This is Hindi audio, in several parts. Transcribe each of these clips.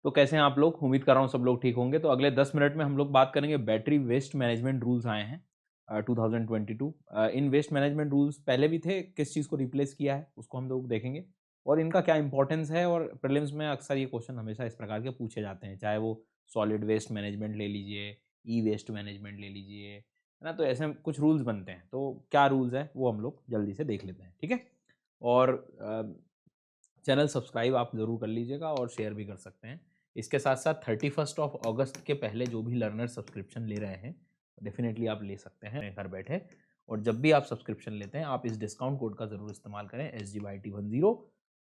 तो कैसे हैं आप लोग? उम्मीद कर रहा हूँ सब लोग ठीक होंगे। तो अगले 10 मिनट में हम लोग बात करेंगे बैटरी वेस्ट मैनेजमेंट रूल्स आए हैं 2022। इन वेस्ट मैनेजमेंट रूल्स पहले भी थे, किस चीज़ को रिप्लेस किया है उसको हम लोग देखेंगे और इनका क्या इंपॉर्टेंस है। और प्रीलिम्स में अक्सर ये क्वेश्चन हमेशा इस प्रकार के पूछे जाते हैं, चाहे वो सॉलिड वेस्ट मैनेजमेंट ले लीजिए, ई वेस्ट मैनेजमेंट ले लीजिए, है ना। तो ऐसे कुछ रूल्स बनते हैं, तो क्या रूल्स हैं वो हम लोग जल्दी से देख लेते हैं, ठीक है। और चैनल सब्सक्राइब आप ज़रूर कर लीजिएगा और शेयर भी कर सकते हैं। इसके साथ साथ 31 अगस्त के पहले जो भी लर्नर सब्सक्रिप्शन ले रहे हैं डेफिनेटली आप ले सकते हैं घर बैठे। और जब भी आप सब्सक्रिप्शन लेते हैं आप इस डिस्काउंट कोड का ज़रूर इस्तेमाल करें, SGYT10।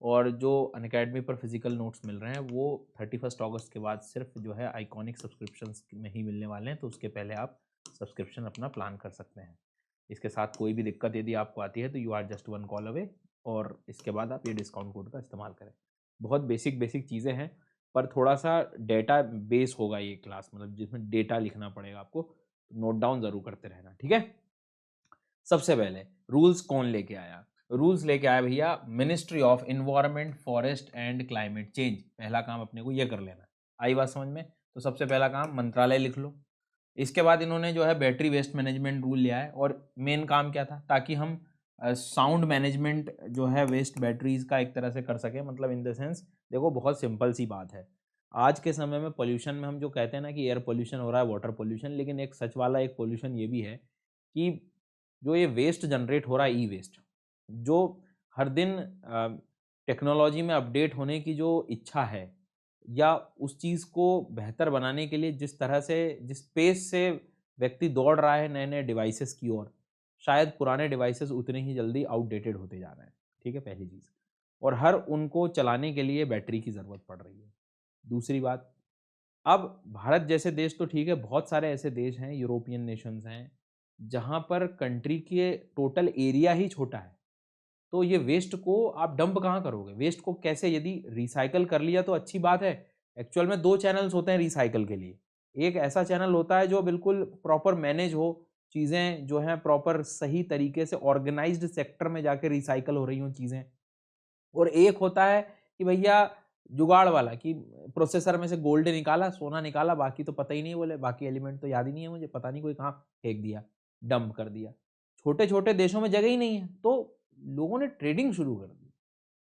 और जो अनअकैडमी पर फिजिकल नोट्स मिल रहे हैं वो 31 अगस्त के बाद सिर्फ जो है आइकॉनिक सब्सक्रिप्शन में ही मिलने वाले हैं, तो उसके पहले आप सब्सक्रिप्शन अपना प्लान कर सकते हैं। इसके साथ कोई भी दिक्कत यदि आपको आती है तो you are just one call away, और इसके बाद आप ये डिस्काउंट कोड का इस्तेमाल करें। बहुत बेसिक बेसिक चीज़ें हैं, पर थोड़ा सा डेटा बेस होगा ये क्लास, मतलब जिसमें डेटा लिखना पड़ेगा आपको, नोट डाउन ज़रूर करते रहना, ठीक है। सबसे पहले रूल्स कौन लेके आया? रूल्स लेके आया भैया ministry of environment, forest and climate change. पहला काम अपने को ये कर लेना। आई बात समझ में? तो सबसे पहला काम मंत्रालय लिख लो। इसके बाद इन्होंने जो है बैटरी वेस्ट मैनेजमेंट रूल लिया है, और मेन काम क्या था, ताकि हम साउंड मैनेजमेंट जो है वेस्ट बैटरीज का एक तरह से कर सके। मतलब इन द सेंस, देखो बहुत सिंपल सी बात है, आज के समय में पोल्यूशन में हम जो कहते हैं ना कि एयर पोल्यूशन हो रहा है, वाटर पोल्यूशन, लेकिन एक सच वाला एक पोल्यूशन ये भी है कि जो ये वेस्ट जनरेट हो रहा है, ई वेस्ट, जो हर दिन टेक्नोलॉजी में अपडेट होने की जो इच्छा है, या उस चीज़ को बेहतर बनाने के लिए जिस तरह से, जिस पेस से व्यक्ति दौड़ रहा है नए नए डिवाइसेस की ओर, शायद पुराने डिवाइसेस उतने ही जल्दी आउटडेटेड होते जा रहे हैं, ठीक है, पहली चीज़। और हर उनको चलाने के लिए बैटरी की ज़रूरत पड़ रही है। दूसरी बात, अब भारत जैसे देश तो ठीक है, बहुत सारे ऐसे देश हैं, यूरोपियन नेशंस हैं, जहाँ पर कंट्री के टोटल एरिया ही छोटा है। तो ये वेस्ट को आप डंप कहाँ करोगे? वेस्ट को कैसे, यदि रिसाइकल कर लिया तो अच्छी बात है। एक्चुअल में 2 चैनल्स होते हैं रिसाइकल के लिए। एक ऐसा चैनल होता है जो बिल्कुल प्रॉपर मैनेज हो, चीज़ें जो हैं प्रॉपर सही तरीके से ऑर्गेनाइज़्ड सेक्टर में जाके रिसाइकल हो रही हों चीज़ें। और एक होता है कि भैया जुगाड़ वाला, कि प्रोसेसर में से गोल्ड निकाला, सोना निकाला, बाकी तो पता ही नहीं है, बोले बाकी एलिमेंट तो याद ही नहीं है मुझे, पता नहीं कोई कहाँ फेंक दिया, डंप कर दिया। छोटे-छोटे देशों में जगह ही नहीं है, तो लोगों ने ट्रेडिंग शुरू कर दी।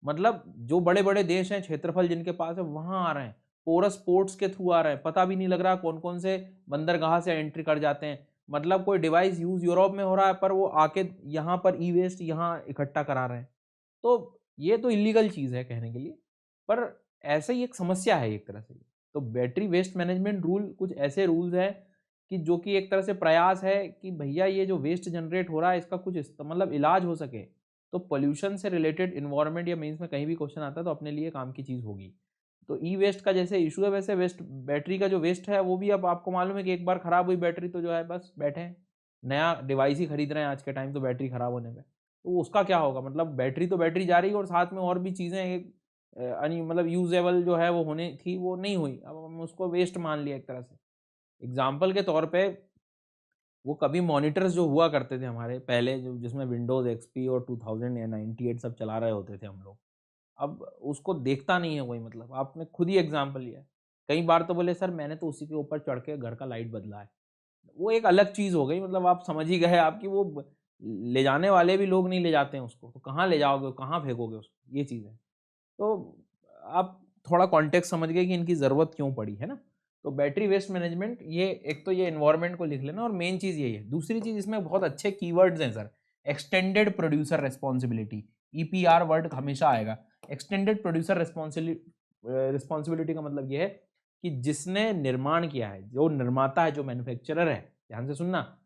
मतलब जो बड़े-बड़े देश हैं, क्षेत्रफल जिनके पास है, वहाँ आ रहे हैं। पोरस पोर्ट्स के थ्रू आ रहे हैं, पता भी नहीं लग रहा कौन-कौन से बंदरगाह से एंट्री कर जाते हैं। मतलब कोई डिवाइस यूज़ यूरोप में हो रहा है, पर वो आके यहाँ पर ई-वेस्ट यहाँ इकट्ठा करा रहे हैं। तो ये तो इल्लीगल चीज़ है कहने के लिए, पर ऐसे ही एक समस्या है एक तरह से। तो बैटरी वेस्ट मैनेजमेंट रूल कुछ ऐसे रूल्स हैं कि जो कि एक तरह से प्रयास है कि भैया ये जो वेस्ट जनरेट हो रहा है इसका कुछ मतलब इलाज हो सके। तो पॉल्यूशन से रिलेटेड एनवायरनमेंट या मेंस में कहीं भी क्वेश्चन आता है तो अपने लिए काम की चीज़ होगी। तो ई वेस्ट का जैसे इशू है, वैसे वेस्ट बैटरी का जो वेस्ट है वो भी, अब आपको मालूम है कि एक बार खराब हुई बैटरी तो जो है बस बैठे हैं, नया डिवाइस ही खरीद रहे हैं आज के टाइम तो बैटरी खराब होने पे। तो उसका क्या होगा? मतलब बैटरी तो बैटरी जा रही है और साथ में और भी चीज़ें एक मतलब यूजेबल जो है वो होने थी, वो नहीं हुई, अब हम उसको वेस्ट मान लिया एक तरह से। एग्जाम्पल के तौर पे, वो कभी मॉनिटर्स जो हुआ करते थे हमारे पहले, जो जिसमें विंडोज़ एक्सपी और 2000 या 98 सब चला रहे होते थे हम लोग, अब उसको देखता नहीं है कोई। मतलब आपने खुद ही एग्जाम्पल लिया है। कई बार तो बोले सर मैंने तो उसी के ऊपर चढ़ के घर का लाइट बदला है। वो एक अलग चीज़ हो गई, मतलब आप समझ ही गए आपकी वो ले जाने वाले भी लोग नहीं ले जाते हैं उसको, तो कहाँ ले जाओगे, कहाँ फेंकोगे उसको, ये चीज़ है। तो आप थोड़ा कॉन्टेक्स्ट समझ गए कि इनकी ज़रूरत क्यों पड़ी, है ना। तो बैटरी वेस्ट मैनेजमेंट, ये एक तो ये एनवायरनमेंट को लिख लेना, और मेन चीज़ यही है। दूसरी चीज़, इसमें बहुत अच्छे कीवर्ड्स हैं sir. Extended producer responsibility, EPR word हमेशा आएगा। एक्सटेंडेड प्रोड्यूसर रिस्पॉन्सिबिलिटी का मतलब ये है कि जिसने निर्माण किया है, जो निर्माता है, जो मैन्युफैक्चरर है, ध्यान से सुनना,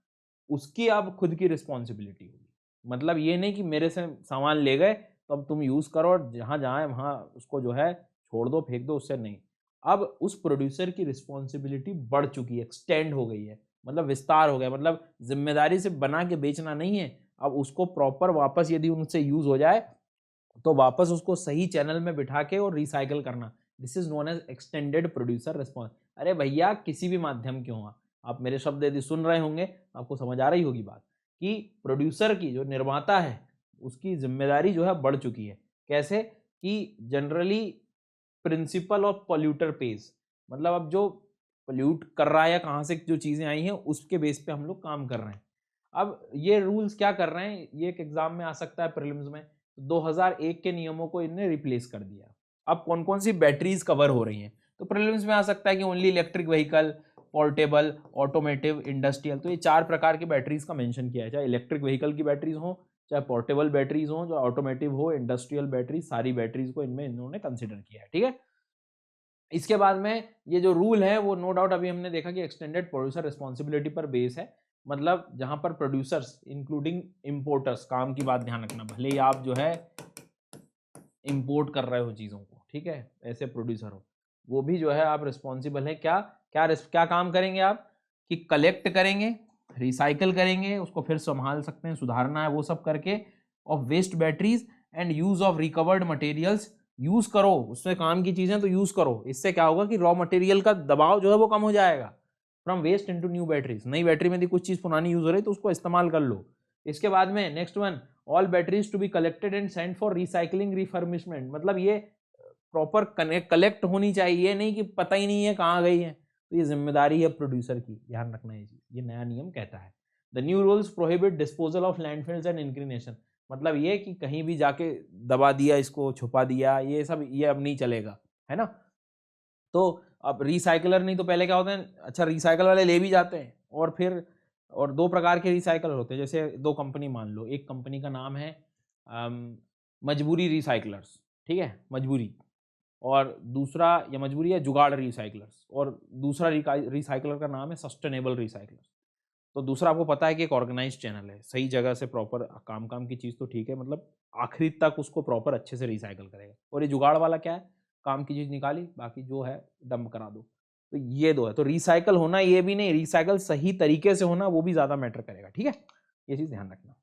उसकी अब खुद की रिस्पॉन्सिबिलिटी होगी। मतलब ये नहीं कि मेरे से सामान ले गए तो अब तुम यूज़ करो और जहाँ जाए वहाँ उसको जो है छोड़ दो, फेंक दो, उससे नहीं। अब उस प्रोड्यूसर की रिस्पॉन्सिबिलिटी बढ़ चुकी है, एक्सटेंड हो गई है, मतलब विस्तार हो गया। मतलब जिम्मेदारी से बना के बेचना नहीं है, अब उसको प्रॉपर वापस यदि उनसे यूज़ हो जाए तो वापस उसको सही चैनल में बिठा के और रिसाइकल करना। This is known as extended producer response. अरे भैया किसी भी माध्यम के हो, आप मेरे शब्द यदि सुन रहे होंगे आपको समझ आ रही होगी बात, कि प्रोड्यूसर की, जो निर्माता है, उसकी जिम्मेदारी जो है बढ़ चुकी है। कैसे? कि generally principle of polluter page, मतलब अब जो पोल्यूट कर रहा है या कहाँ से जो चीज़ें आई हैं उसके बेस पे हम लोग काम कर रहे हैं। अब ये रूल्स क्या कर रहे हैं, ये एक एग्जाम में आ सकता है प्रीलिम्स में, 2001 के नियमों को इनने रिप्लेस कर दिया। अब कौन कौन सी बैटरीज कवर हो रही हैं, तो प्रीलिम्स में आ सकता है कि only electric vehicle, portable, automotive, industrial, तो ये 4 प्रकार की बैटरीज का मेंशन किया है, चाहे इलेक्ट्रिक व्हीकल की बैटरीज हो, चाहे पोर्टेबल बैटरीज हो, जो ऑटोमेटिव हो, इंडस्ट्रियल बैटरी, सारी बैटरीज को इनमें इन्होंने कंसिडर किया है। ठीक है, इसके बाद में ये जो रूल है वो नो डाउट अभी हमने देखा कि एक्सटेंडेड प्रोड्यूसर रिस्पॉन्सिबिलिटी पर बेस है, मतलब जहां पर प्रोड्यूसर्स इंक्लूडिंग इंपोर्टर्स, काम की बात ध्यान रखना, भले ही आप जो है इंपोर्ट कर रहे हो चीज़ों को, ठीक है, ऐसे प्रोड्यूसर हो, वो भी जो है आप रिस्पॉन्सिबल है, क्या क्या क्या काम करेंगे आप, कि कलेक्ट करेंगे, रिसाइकल करेंगे, उसको फिर संभाल सकते हैं, सुधारना है, वो सब करके, of waste batteries and use of recovered materials, use करो, उससे काम की चीजें तो यूज करो, इससे क्या होगा कि रॉ मटेरियल का दबाव जो है वो कम हो जाएगा, from waste into new batteries, नई बैटरी में यदि कुछ चीज पुरानी यूज हो रही है तो उसको इस्तेमाल कर लो। इसके बाद में next one, all batteries to be collected and send for recycling refurbishment, मतलब ये प्रॉपर कलेक्ट होनी चाहिए, ये नहीं कि पता ही नहीं है कहाँ गई है, तो ये जिम्मेदारी है प्रोड्यूसर की, ध्यान रखना है चीज, ये नया नियम कहता है। The new rules prohibit disposal of landfills and incineration, मतलब ये कि कहीं भी जाके दबा दिया, इसको छुपा दिया, ये सब ये अब नहीं चलेगा, है ना। तो अब रिसाइकलर नहीं, तो पहले क्या होता है, अच्छा रिसाइकल वाले ले भी जाते हैं, और फिर और 2 प्रकार के रिसाइकलर होते हैं, जैसे 2 कंपनी मान लो, एक कंपनी का नाम है मजबूरी रिसाइकलर्स, ठीक है, मजबूरी, और दूसरा या मजबूरी है जुगाड़ रिसाइकलर्स, और दूसरा रिसाइकलर का नाम है सस्टेनेबल रिसाइकलर्स। तो दूसरा आपको पता है कि एक ऑर्गेनाइज चैनल है, सही जगह से प्रॉपर काम की चीज़ तो ठीक है, मतलब आखिरी तक उसको प्रॉपर अच्छे से रिसाइकल करेगा, और ये जुगाड़ वाला क्या है, काम की चीज़ निकाली, बाकी जो है डंप करा दो, तो ये 2 है। तो रिसाइकल होना ये भी नहीं, रिसाइकल सही तरीके से होना वो भी ज़्यादा मैटर करेगा, ठीक है, ये चीज़ ध्यान रखना।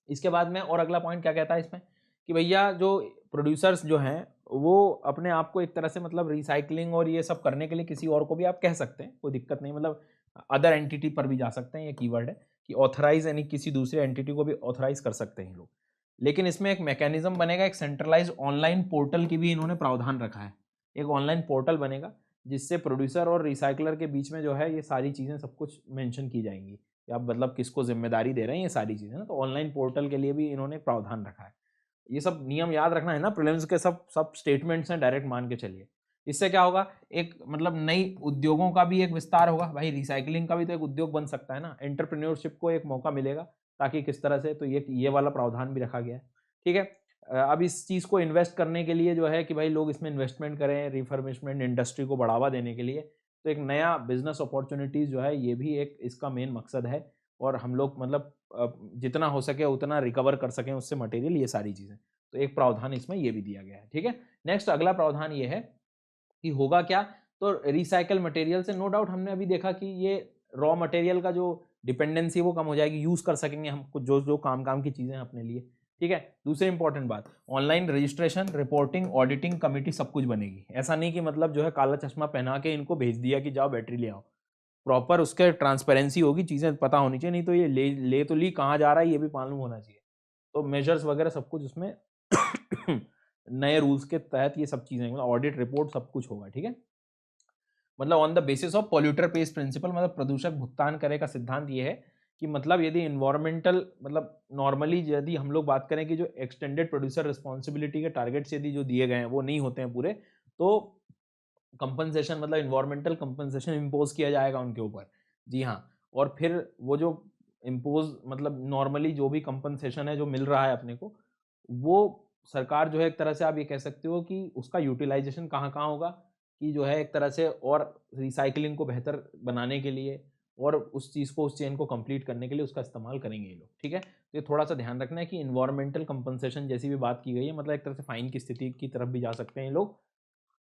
इसके बाद में और अगला पॉइंट क्या कहता है इसमें, कि भैया जो प्रोड्यूसर्स जो हैं वो अपने आप को एक तरह से मतलब रिसाइकलिंग और ये सब करने के लिए किसी और को भी आप कह सकते हैं, कोई दिक्कत नहीं, मतलब अदर एंटिटी पर भी जा सकते हैं, ये कीवर्ड है कि ऑथराइज, यानी किसी दूसरे एंटिटी को भी ऑथराइज कर सकते हैं लोग। लेकिन इसमें एक मैकेनिज्म बनेगा, एक सेंट्रलाइज ऑनलाइन पोर्टल की भी इन्होंने प्रावधान रखा है, एक ऑनलाइन पोर्टल बनेगा जिससे प्रोड्यूसर और रिसाइकलर के बीच में जो है ये सारी चीज़ें सब कुछ मेंशन की जाएंगी, कि आप मतलब किसको जिम्मेदारी दे रहे हैं, ये सारी चीज़ें ना, तो ऑनलाइन पोर्टल के लिए भी इन्होंने प्रावधान रखा है। ये सब नियम याद रखना है ना, प्रीलिम्स के सब सब स्टेटमेंट्स हैं, डायरेक्ट मान के चलिए। इससे क्या होगा, एक मतलब नई उद्योगों का भी एक विस्तार होगा, भाई रिसाइकलिंग का भी तो एक उद्योग बन सकता है ना, एंटरप्रेन्योरशिप को एक मौका मिलेगा, ताकि किस तरह से, तो ये वाला प्रावधान भी रखा गया है, ठीक है। अब इस चीज़ को इन्वेस्ट करने के लिए जो है कि भाई लोग इसमें इन्वेस्टमेंट करें, रिफर्बिशमेंट इंडस्ट्री को बढ़ावा देने के लिए, तो एक नया बिजनेस अपॉर्चुनिटीज़ जो है ये भी एक इसका मेन मकसद है, और हम लोग मतलब जितना हो सके उतना रिकवर कर सकें उससे मटेरियल, ये सारी चीज़ें, तो एक प्रावधान इसमें ये भी दिया गया है, ठीक है। नेक्स्ट अगला प्रावधान ये है कि होगा क्या, तो रिसाइकल मटेरियल से नो डाउट हमने अभी देखा कि ये रॉ मटेरियल का जो डिपेंडेंसी वो कम हो जाएगी, यूज कर सकेंगे हम कुछ जो जो काम की चीजें हैं अपने लिए, ठीक है। दूसरी इंपॉर्टेंट बात, online registration, reporting, auditing committee सब कुछ बनेगी, ऐसा नहीं कि मतलब जो है काला चश्मा पहना के इनको भेज दिया कि जाओ बैटरी ले आओ, प्रॉपर उसके ट्रांसपेरेंसी होगी, चीजें पता होनी चाहिए, नहीं तो ये ले तो ली, कहाँ जा रहा है ये भी मालूम होना चाहिए, तो मेजर्स वगैरह सब कुछ उसमें नए रूल्स के तहत ये सब चीजें, मतलब ऑडिट रिपोर्ट सब कुछ होगा, ठीक है। मतलब on the basis of polluter pays principle, मतलब प्रदूषक भुगतान करे का सिद्धांत ये है कि मतलब यदि इन्वायरमेंटल, मतलब नॉर्मली यदि हम लोग बात करें कि जो एक्सटेंडेड प्रोड्यूसर रिस्पॉन्सिबिलिटी के टारगेट्स यदि जो दिए गए हैं वो नहीं होते हैं पूरे, तो कंपनसेशन, मतलब इन्वायरमेंटल कंपनसेशन इम्पोज किया जाएगा उनके ऊपर, जी हाँ। और फिर वो जो इम्पोज, मतलब नॉर्मली जो भी कंपनसेशन है जो मिल रहा है अपने को, वो सरकार जो है एक तरह से आप ये कह सकते हो कि उसका यूटिलाइजेशन कहाँ कहाँ होगा, कि जो है एक तरह से और रिसाइकलिंग को बेहतर बनाने के लिए और उस चीज़ को, उस चेन को कंप्लीट करने के लिए उसका इस्तेमाल करेंगे ये लोग, ठीक है। तो ये थोड़ा सा ध्यान रखना है कि इन्वायरमेंटल कंपनसेशन जैसी भी बात की गई है, मतलब एक तरह से फाइन की स्थिति की तरफ भी जा सकते हैं ये लोग।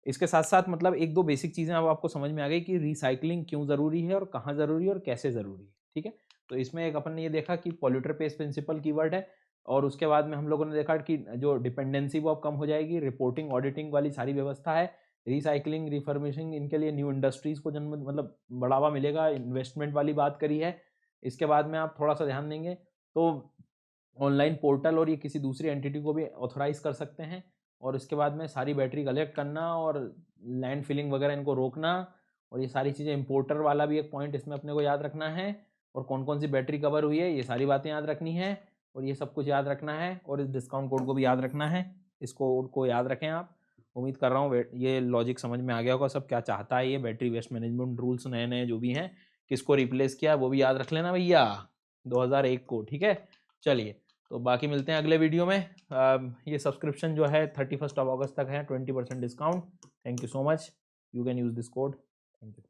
इसके साथ साथ मतलब एक दो बेसिक चीज़ें अब आपको समझ में आ गई कि रिसाइकलिंग क्यों ज़रूरी है और कहाँ ज़रूरी है और कैसे ज़रूरी है, ठीक है। तो इसमें एक अपन ने ये देखा कि पॉल्यूटर पेज प्रिंसिपल कीवर्ड है, और उसके बाद में हम लोगों ने देखा कि जो डिपेंडेंसी वो अब कम हो जाएगी, रिपोर्टिंग ऑडिटिंग वाली सारी व्यवस्था है, रिसाइकलिंग रिफर्बिशिंग इनके लिए न्यू इंडस्ट्रीज़ को जन्म, मतलब बढ़ावा मिलेगा, इन्वेस्टमेंट वाली बात करी है। इसके बाद में आप थोड़ा सा ध्यान देंगे तो ऑनलाइन पोर्टल और ये किसी दूसरी एंटिटी को भी ऑथराइज कर सकते हैं, और इसके बाद में सारी बैटरी कलेक्ट करना और लैंड फिलिंग वगैरह इनको रोकना, और ये सारी चीज़ें, इंपोर्टर वाला भी एक पॉइंट इसमें अपने को याद रखना है, और कौन कौन सी बैटरी कवर हुई है ये सारी बातें याद रखनी है, और ये सब कुछ याद रखना है, और इस डिस्काउंट कोड को भी याद रखना है। इस कोड को याद रखें आप। उम्मीद कर रहा हूँ ये लॉजिक समझ में आ गया होगा सब, क्या चाहता है ये बैटरी वेस्ट मैनेजमेंट रूल्स नए नए जो भी हैं, किसको रिप्लेस किया वो भी याद रख लेना भैया, 2001 को। ठीक है, चलिए, तो बाकी मिलते हैं अगले वीडियो में। ये सब्सक्रिप्शन जो है 31 ऑफ अगस्त तक है, 20% discount. Thank you so much, you can use this code. Thank you.